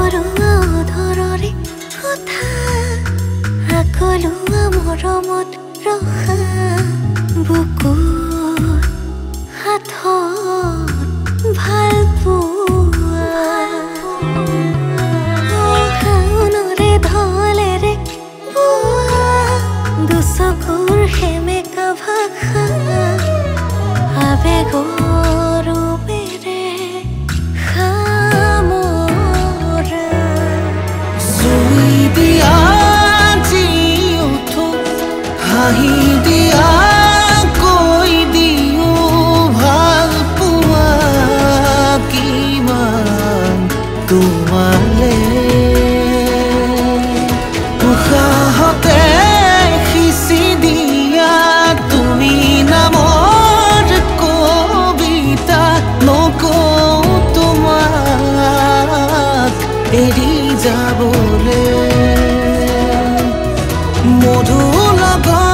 সাগৰুৱা অধৰৰে কথা আকলুৱা মৰমত ৰখা বুকুত হাতত ভাল পোৱা শাওনৰে ঢলেৰে বোৱা দুচকুৰ সেমেকা ভাষা আবেগৰ ৰূপেৰে সামৰা জুই দিয়া যি উঠো হাঁহি দিয়া কৈ দিও ভাল পোৱা কিমান তোমালে উশাহতে সিঁচি দিয়া তুমি নামৰ কবিতা নকওঁ তোমাক এৰি যাবলে মধু লগা